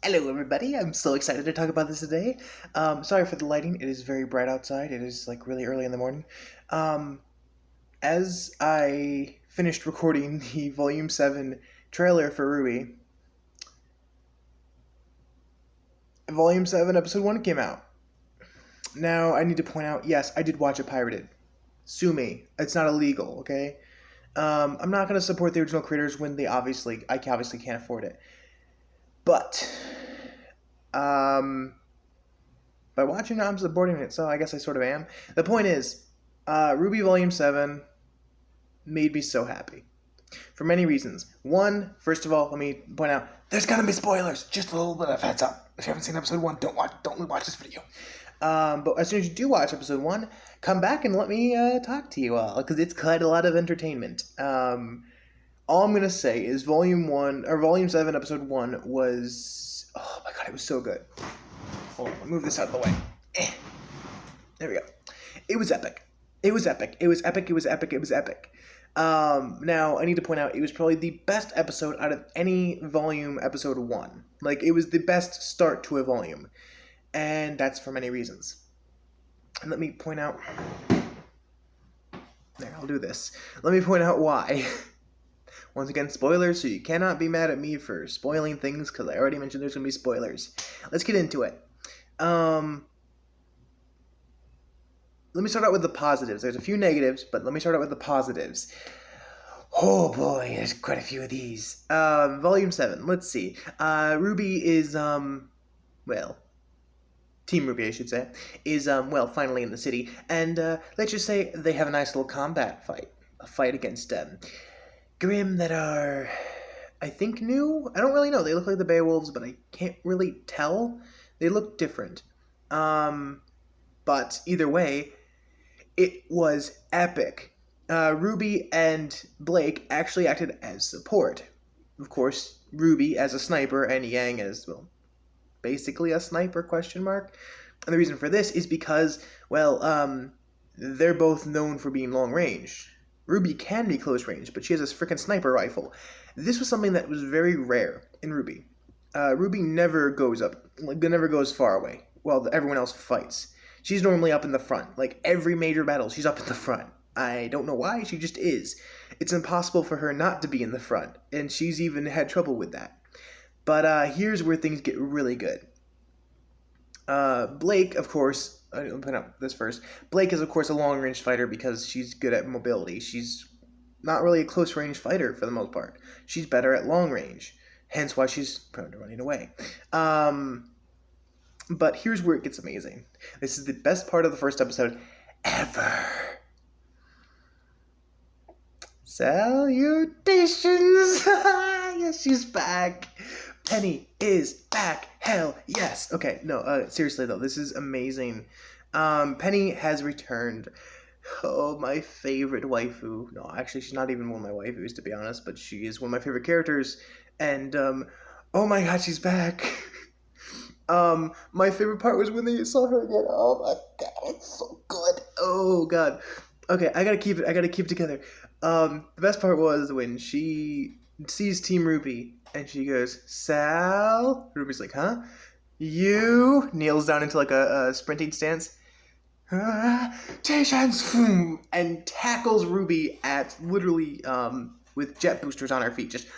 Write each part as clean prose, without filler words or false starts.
Hello, everybody. I'm so excited to talk about this today. Sorry for the lighting. It is very bright outside. It is like really early in the morning. Um, as I finished recording the Volume 7 trailer for RWBY, Volume 7, Episode 1 came out. Now, I need to point out, yes, I did watch it pirated. Sue me. It's not illegal, okay? I'm not going to support the original creators when I obviously can't afford it. But, um, by watching it, I'm supporting it, so I guess I sort of am. The point is, RWBY Volume 7 made me so happy. For many reasons. One, first of all, let me point out, there's gonna be spoilers! Just a little bit of heads up. If you haven't seen episode 1, don't watch this video. But as soon as you do watch episode 1, come back and let me talk to you all, because it's quite a lot of entertainment. All I'm gonna say is Volume 7, Episode 1 was... Oh my god, it was so good. Hold on, move this out of the way. There we go. It was epic. It was epic. It was epic. It was epic. It was epic. Now, I need to point out, it was probably the best episode out of any volume episode 1. Like, it was the best start to a volume. And that's for many reasons. And let me point out... There, I'll do this. Let me point out why. Once again, spoilers, so you cannot be mad at me for spoiling things, because I already mentioned there's going to be spoilers. Let's get into it. Let me start out with the positives. There's a few negatives, but let me start out with the positives. Oh boy, there's quite a few of these. Volume 7, let's see. RWBY is, Team RWBY, I should say, is, finally in the city. And, let's just say they have a nice little combat fight. A fight against, Grimm that are, I think, new? I don't really know. They look like the Beowulfs, but I can't really tell. They look different. But either way, it was epic. RWBY and Blake actually acted as support. Of course, RWBY as a sniper and Yang as, basically a sniper, ? And the reason for this is because, they're both known for being long range. RWBY can be close range, but she has this freaking sniper rifle. This was something that was very rare in RWBY. RWBY never goes far away while everyone else fights. She's normally up in the front. Like, every major battle, she's up in the front. I don't know why, she just is. It's impossible for her not to be in the front, and she's even had trouble with that. But here's where things get really good. Blake, of course, I'll put up this first. Blake is, of course, a long-range fighter because she's good at mobility. She's not really a close-range fighter for the most part. She's better at long range, hence why she's prone to running away. But here's where it gets amazing. This is the best part of the first episode ever. Salutations! Yes, she's back. Penny is back. Hell yes. Okay, no, seriously though, this is amazing. Penny has returned. Oh, my favorite waifu. No, actually, she's not even one of my waifus, to be honest, but she is one of my favorite characters. And, oh my god, she's back. My favorite part was when they saw her again. Oh my god, it's so good. Oh god. Okay, I gotta keep it together. The best part was when she sees Team RWBY and she goes, Sal? RWBY's like, huh? You? Kneels down into like a sprinting stance. Patience! And tackles RWBY at literally, with jet boosters on her feet, just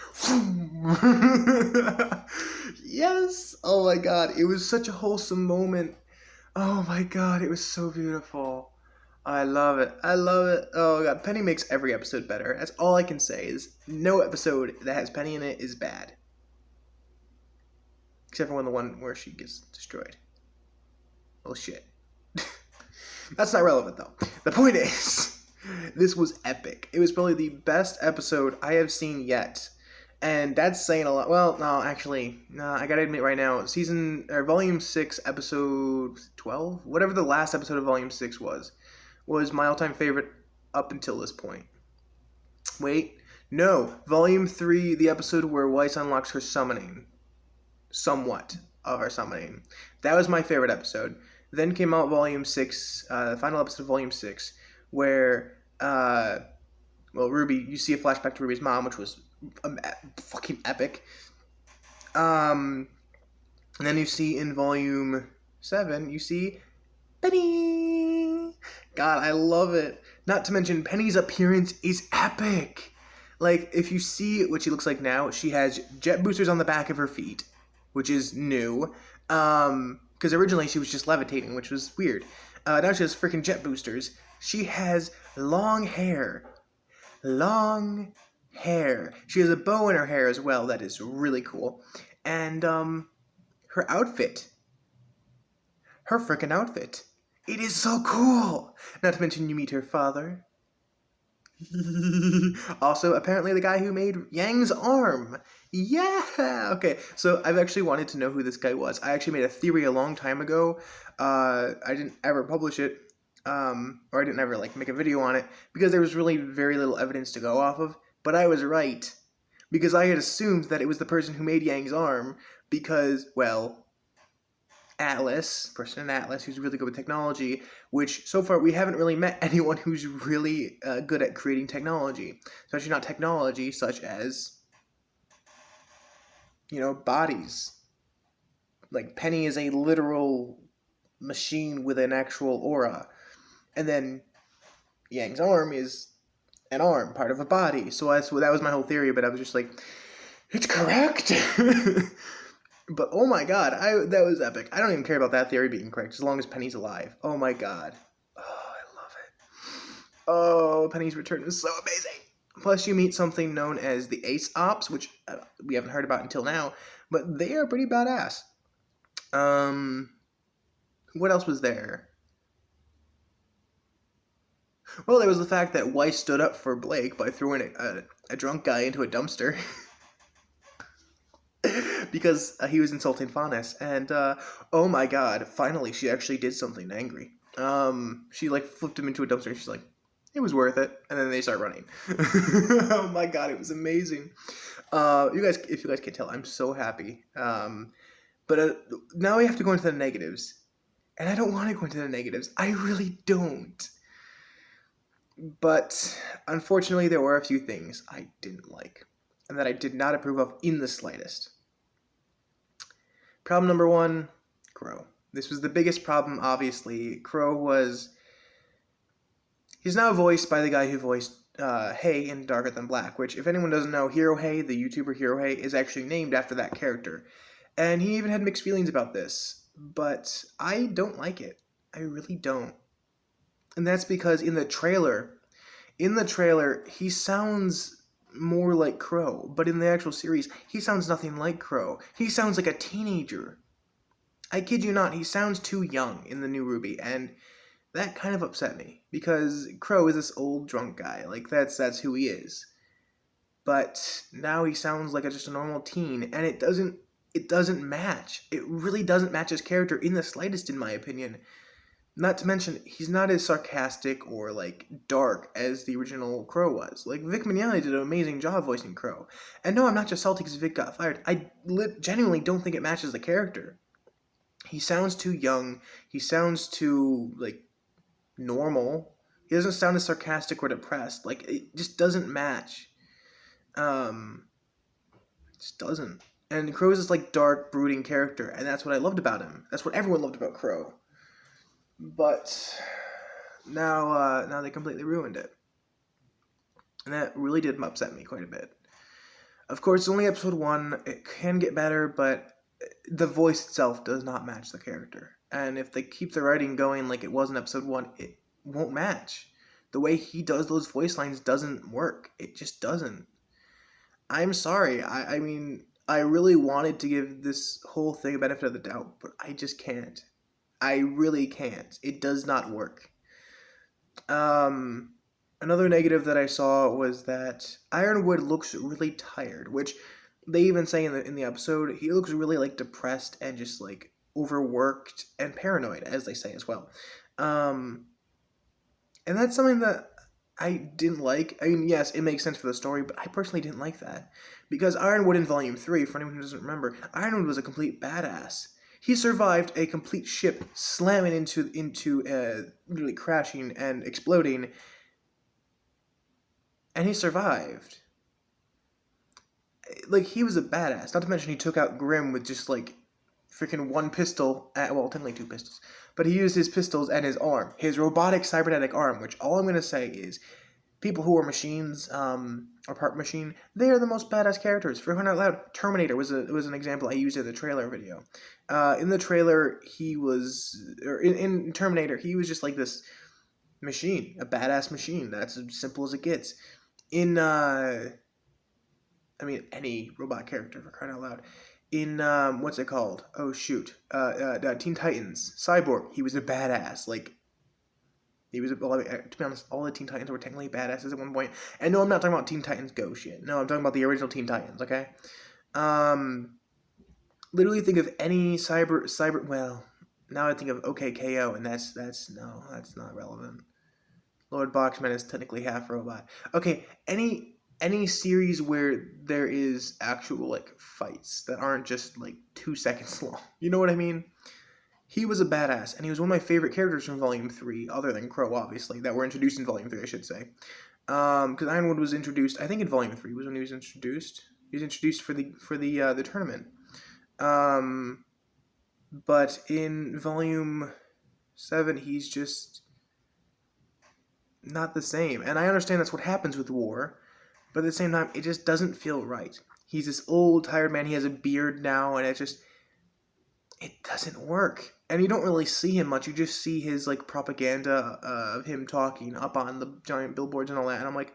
yes! Oh my god, it was such a wholesome moment. Oh my god, it was so beautiful. I love it. I love it. Oh god, Penny makes every episode better. That's all I can say is no episode that has Penny in it is bad. Except for the one where she gets destroyed. Oh shit. That's not relevant though. The point is, this was epic. It was probably the best episode I have seen yet. And that's saying a lot. Well, no, actually, no, I gotta admit right now, Volume 6, Episode 12? Whatever the last episode of Volume 6 was my all-time favorite up until this point. Wait, no, Volume 3, the episode where Weiss unlocks her summoning. Somewhat of her summoning. That was my favorite episode. Then came out Volume 6, the final episode of Volume 6, where, RWBY, you see a flashback to RWBY's mom, which was fucking epic. And then you see in volume 7, you see Penny. God, I love it. Not to mention, Penny's appearance is epic. Like, if you see what she looks like now, she has jet boosters on the back of her feet, which is new. Because originally she was just levitating, which was weird. Now she has freaking jet boosters. She has long hair. Long hair. She has a bow in her hair as well. That is really cool. And, her outfit. Her freaking outfit. It is so cool! Not to mention you meet her father. Also, apparently the guy who made Yang's arm. Yeah! Okay, so I've actually wanted to know who this guy was. I actually made a theory a long time ago. I didn't ever publish it, or I didn't ever make a video on it, because there was really very little evidence to go off of. But I was right, because I had assumed that it was the person who made Yang's arm, because, well, Atlas, person in Atlas, who's really good with technology, which so far we haven't really met anyone who's really good at creating technology. Especially not technology such as, bodies. Like, Penny is a literal machine with an actual aura. And then Yang's arm is an arm, part of a body. So that was my whole theory, but I was just like, it's correct! But oh my god, that was epic. I don't even care about that theory being correct, as long as Penny's alive. Oh my god. Oh, I love it. Oh, Penny's return is so amazing. Plus, you meet something known as the Ace Ops, which we haven't heard about until now, but they are pretty badass. What else was there? Well, there was the fact that Weiss stood up for Blake by throwing a drunk guy into a dumpster. Because he was insulting Faunus, and oh my god, finally she actually did something angry. She flipped him into a dumpster, and she's like, it was worth it, and then they start running. Oh my god, it was amazing. If you guys can't tell, I'm so happy. But now we have to go into the negatives, and I don't want to go into the negatives. I really don't. But unfortunately, there were a few things I didn't like, and that I did not approve of in the slightest. Problem number 1, Crow. This was the biggest problem, obviously. He's now voiced by the guy who voiced Hay in Darker Than Black, which, if anyone doesn't know, Hero Hay, the YouTuber Hero Hay, is actually named after that character. And he even had mixed feelings about this, but I don't like it. I really don't. And that's because in the trailer, he sounds more like Crow, but in the actual series, he sounds nothing like Crow. He sounds like a teenager. I kid you not, he sounds too young in the new RWBY, and that kind of upset me, because Crow is this old drunk guy. That's who he is. But now he sounds like just a normal teen, and it doesn't match. It really doesn't match his character in the slightest, in my opinion. Not to mention, he's not as sarcastic or, dark as the original Crow was. Vic Mignogna did an amazing job voicing Crow. And no, I'm not just salty because Vic got fired. I genuinely don't think it matches the character. He sounds too young. He sounds too, normal. He doesn't sound as sarcastic or depressed. It just doesn't match. It just doesn't. And Crow is this, dark, brooding character, and that's what I loved about him. That's what everyone loved about Crow. But now they completely ruined it. And that really did upset me quite a bit. Of course, it's only episode 1. It can get better, but the voice itself does not match the character. And if they keep the writing going like it was in episode 1, it won't match. The way he does those voice lines doesn't work. It just doesn't. I'm sorry. I mean, I really wanted to give this whole thing a benefit of the doubt, but I just can't. I really can't. It does not work. Another negative that I saw was that Ironwood looks really tired, which they even say in the episode. He looks really depressed and just overworked and paranoid, as they say as well. And that's something that I didn't like. I mean, yes, it makes sense for the story, but I personally didn't like that. Because Ironwood in Volume 3, for anyone who doesn't remember, Ironwood was a complete badass. He survived a complete ship slamming into literally crashing and exploding, and he survived. He was a badass. Not to mention he took out Grimm with just freaking one pistol, well, technically two pistols, but he used his pistols and his arm, his robotic cybernetic arm, which all I'm going to say is people who are machines, or part machine, they are the most badass characters. For crying out loud, Terminator was an example I used in the trailer video. In the trailer, he was, or in Terminator, he was just like this machine, a badass machine. That's as simple as it gets. In, any robot character, for crying out loud. In, what's it called? Oh, shoot. Teen Titans. Cyborg, he was a badass. Like, he was, well, to be honest, all the Teen Titans were technically badasses at one point. And no, I'm not talking about Teen Titans Go shit. No, I'm talking about the original Teen Titans, okay? Literally think of any cyber, well, now I think of OKKO, and that's not relevant. Lord Boxman is technically half robot. Okay, any series where there is actual, like, fights that aren't just, like, 2 seconds long. You know what I mean? He was a badass, and he was one of my favorite characters from Volume 3, other than Crow, obviously, that were introduced in Volume 3, I should say. Because Ironwood was introduced, I think in Volume 3 was when he was introduced. He was introduced for the tournament. But in Volume 7, he's just not the same. And I understand that's what happens with war, but at the same time, it just doesn't feel right. He's this old, tired man. He has a beard now, and it doesn't work. And you don't really see him much. You just see his, like, propaganda of him talking up on the giant billboards and all that. And I'm like,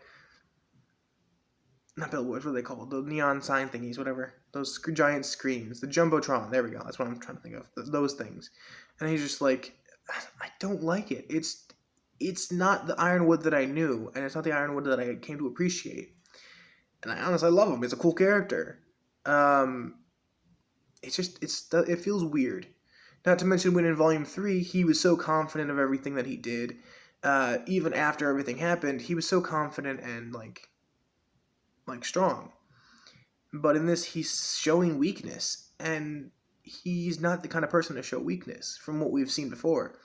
not billboards, what are they called? The neon sign thingies, whatever. Those giant screens. The Jumbotron. There we go. That's what I'm trying to think of. Those things. And he's just like, I don't like it. It's not the Ironwood that I knew, and it's not the Ironwood that I came to appreciate. And I honestly love him. It's a cool character. It feels weird. Not to mention when in Volume 3, he was so confident of everything that he did. Even after everything happened, he was so confident and, like strong. But in this, he's showing weakness. And he's not the kind of person to show weakness from what we've seen before.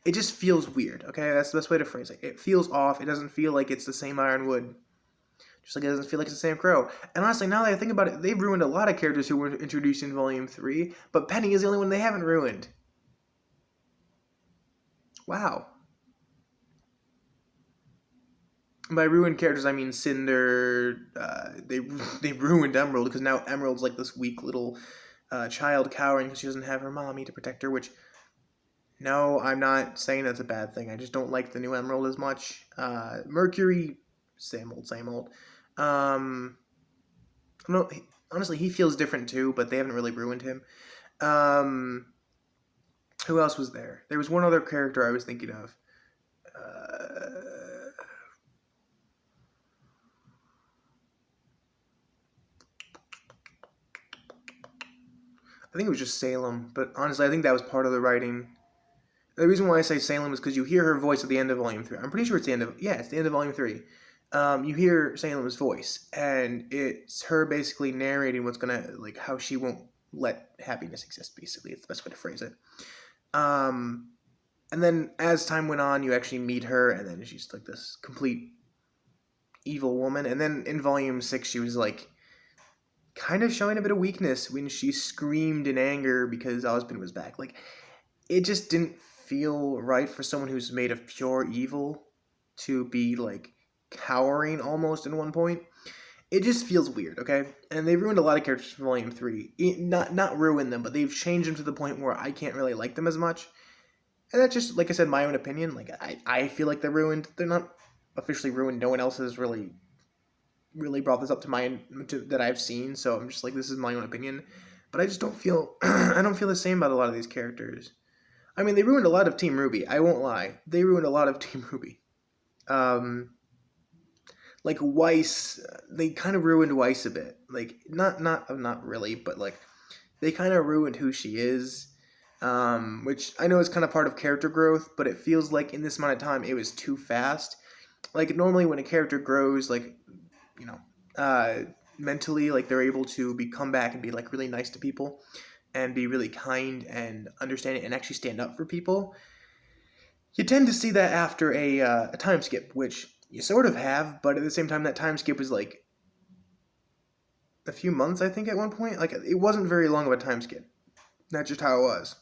It just feels weird, okay? That's the best way to phrase it. It feels off. It doesn't feel like it's the same Ironwood. Just like it doesn't feel like it's the same Crow. And honestly, now that I think about it, they've ruined a lot of characters who were introduced in Volume 3, but Penny is the only one they haven't ruined. Wow. By ruined characters, I mean Cinder. They ruined Emerald, because now Emerald's like this weak little child cowering because she doesn't have her mommy to protect her, which... No, I'm not saying that's a bad thing. I just don't like the new Emerald as much. Mercury, same old. No, honestly, he feels different too, but they haven't really ruined him. Who else was there? There was one other character I was thinking of. I think it was just Salem, but honestly, I think that was part of the writing. The reason why I say Salem is because you hear her voice at the end of Volume 3. I'm pretty sure it's the end of... Yeah, it's the end of Volume 3. You hear Salem's voice, and it's her basically narrating what's gonna... Like, how she won't let happiness exist, basically. It's the best way to phrase it. And then, as time went on, you actually meet her, and then she's, like, this complete evil woman. And then in Volume 6, she was, like, kind of showing a bit of weakness when she screamed in anger because Ozpin was back. Like, it just didn't feel right for someone who's made of pure evil to be, like, cowering almost in one point. It just feels weird, okay? And they've ruined a lot of characters from Volume 3. Not ruined them, but they've changed them to the point where I can't really like them as much. And that's just, like I said, my own opinion. Like, I feel like they're ruined. They're not officially ruined. No one else has really brought this up that I've seen, so I'm just like, this is my own opinion. But I just don't feel... I don't feel the same about a lot of these characters. I mean, they ruined a lot of Team RWBY. I won't lie. They ruined a lot of Team RWBY. Like Weiss, they kind of ruined Weiss a bit. Like, not really, but like, they kind of ruined who she is. Which I know is kind of part of character growth, but it feels like in this amount of time, it was too fast. Like, normally when a character grows, like, you know, mentally, like, they're able to come back and be, like, really nice to people. And be really kind and understanding and actually stand up for people. You tend to see that after a time skip, which you sort of have, but at the same time, that time skip was like a few months, I think, at one point. Like, it wasn't very long of a time skip. That's just how it was.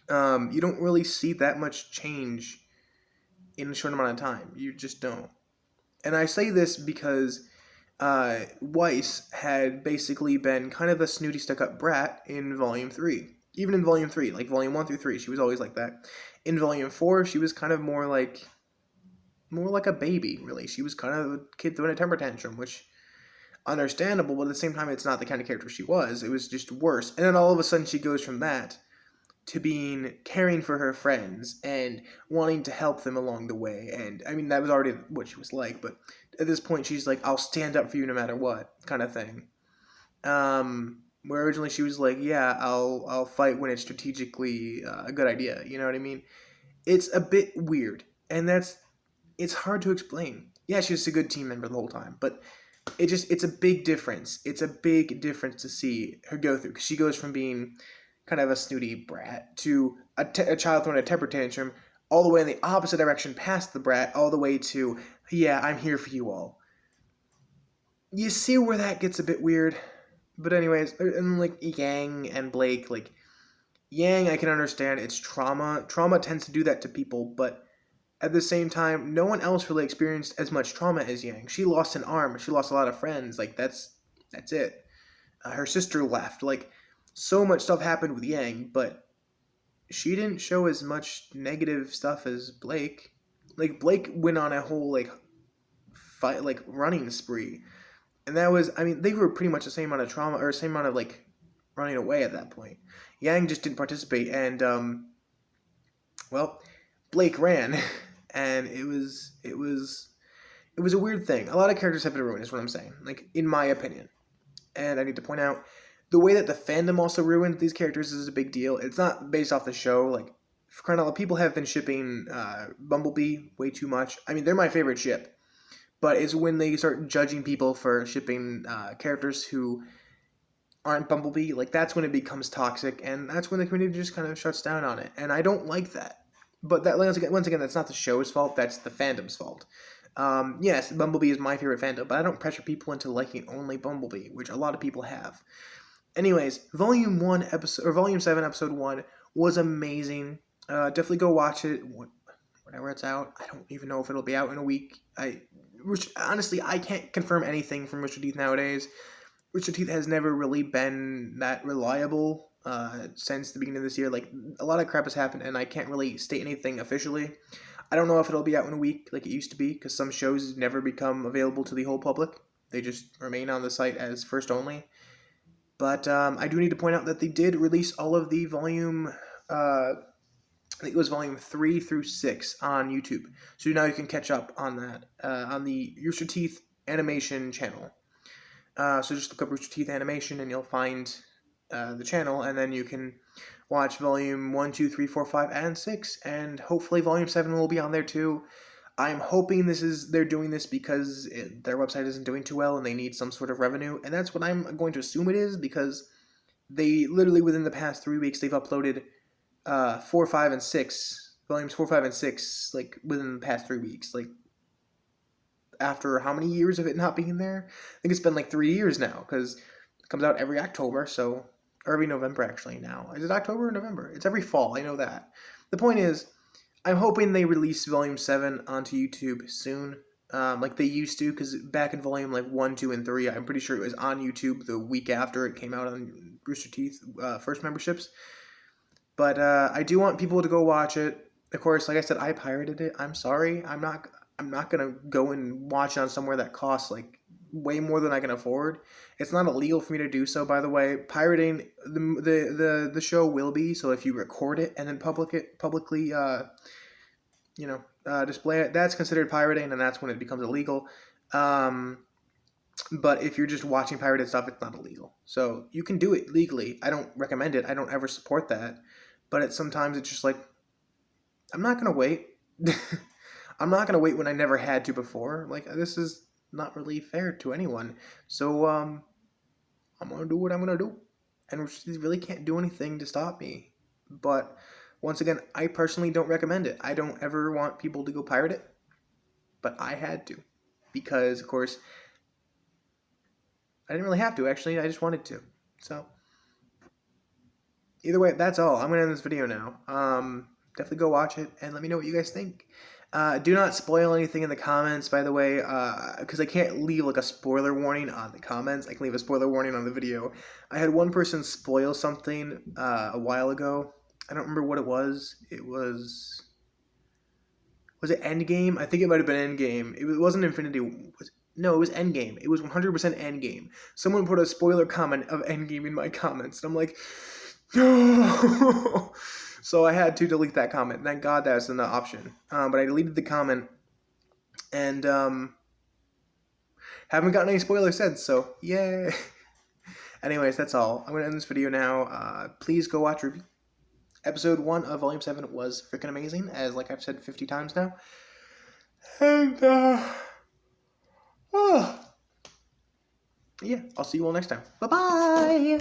You don't really see that much change in a short amount of time. You just don't. And I say this because Weiss had basically been kind of a snooty, stuck-up brat in Volume 3. Even in Volume 3, like Volume 1 through 3, she was always like that. In Volume 4, she was kind of more like a baby, really. She was kind of a kid throwing a temper tantrum, which understandable, but at the same time, it's not the kind of character she was. It was just worse. And then all of a sudden, she goes from that to being caring for her friends and wanting to help them along the way. And I mean, that was already what she was like, but at this point, she's like, I'll stand up for you no matter what, kind of thing. Where originally she was like, yeah, I'll fight when it's strategically a good idea. You know what I mean? It's a bit weird, and it's hard to explain. Yeah, she was a good team member the whole time, but it's a big difference. It's a big difference to see her go through because she goes from being kind of a snooty brat to a child throwing a temper tantrum, all the way in the opposite direction past the brat, all the way to, yeah, I'm here for you all. You see where that gets a bit weird. But anyways, and like Yang and Blake, like Yang, I can understand, it's trauma. Trauma tends to do that to people, but at the same time, no one else really experienced as much trauma as Yang. She lost an arm. She lost a lot of friends. Like that's it. Her sister left. Like so much stuff happened with Yang, but she didn't show as much negative stuff as Blake. Like Blake went on a whole like fight, like running spree, and that was, I mean, they were pretty much the same amount of trauma or same amount of like running away at that point. Yang just didn't participate, and well, Blake ran, and it was a weird thing. A lot of characters have been ruined, is what I'm saying. Like in my opinion, and I need to point out the way that the fandom also ruined these characters is a big deal. It's not based off the show. Like for crying out loud, people have been shipping Bumblebee way too much. I mean, they're my favorite ship, but it's when they start judging people for shipping characters who aren't Bumblebee, like that's when it becomes toxic, and that's when the community just kind of shuts down on it, and I don't like that. But that once again, that's not the show's fault. That's the fandom's fault. Yes, Bumblebee is my favorite fandom, but I don't pressure people into liking only Bumblebee, which a lot of people have. Anyways, Volume 1 episode or Volume 7 episode 1 was amazing. Definitely go watch it whenever it's out. I don't even know if it'll be out in a week. Honestly, I can't confirm anything from Rooster Teeth nowadays. Rooster Teeth has never really been that reliable since the beginning of this year. Like a lot of crap has happened, and I can't really state anything officially. I don't know if it'll be out in a week like it used to be, because some shows never become available to the whole public. They just remain on the site as first only. But I do need to point out that they did release all of the volume. I think it was volume 3 through 6 on YouTube. So now you can catch up on that on the Rooster Teeth animation channel. So just look up Rooster Teeth animation and you'll find the channel, and then you can watch volume 1, 2, 3, 4, 5, and 6, and hopefully volume 7 will be on there too. I'm hoping they're doing this because their website isn't doing too well and they need some sort of revenue, and that's what I'm going to assume it is, because they literally within the past 3 weeks they've uploaded 4, 5, and 6 volumes 4, 5, and 6 like within the past 3 weeks. Like after how many years of it not being there? I think it's been like 3 years now, because it comes out every October, so or every November actually now. Is it October or November? It's every fall. I know that. The point is, I'm hoping they release Volume 7 onto YouTube soon, like they used to, because back in Volume like 1, 2, and 3, I'm pretty sure it was on YouTube the week after it came out on Rooster Teeth first memberships. But I do want people to go watch it. Of course, like I said, I pirated it. I'm sorry. I'm not gonna go and watch it on somewhere that costs like way more than I can afford. It's not illegal for me to do so, by the way. Pirating the show will be, so if you record it and then publicly display it, that's considered pirating, and that's when it becomes illegal. But if you're just watching pirated stuff, it's not illegal. So you can do it legally. I don't recommend it. I don't ever support that. But sometimes it's just like, I'm not gonna wait. I'm not gonna wait when I never had to before. Like this is not really fair to anyone. So I'm gonna do what I'm gonna do, and you really can't do anything to stop me. But once again, I personally don't recommend it. I don't ever want people to go pirate it, but I had to, because of course I didn't really have to. Actually, I just wanted to. So either way, that's all. I'm gonna end this video now. Definitely go watch it and let me know what you guys think. Do not spoil anything in the comments, by the way, because I can't leave like a spoiler warning on the comments. I can leave a spoiler warning on the video. I had one person spoil something a while ago. I don't remember what it was. Was it Endgame? I think it might have been Endgame. It wasn't Infinity. No, it was Endgame. It was 100% Endgame. Someone put a spoiler comment of Endgame in my comments, and I'm like, no. So I had to delete that comment. Thank God that's an option. But I deleted the comment, and haven't gotten any spoilers since. So yay. Anyways, that's all. I'm gonna end this video now. Please go watch RWBY. Episode 1 of Volume 7 was freaking amazing, as like I've said 50 times now. And yeah, I'll see you all next time. Bye bye.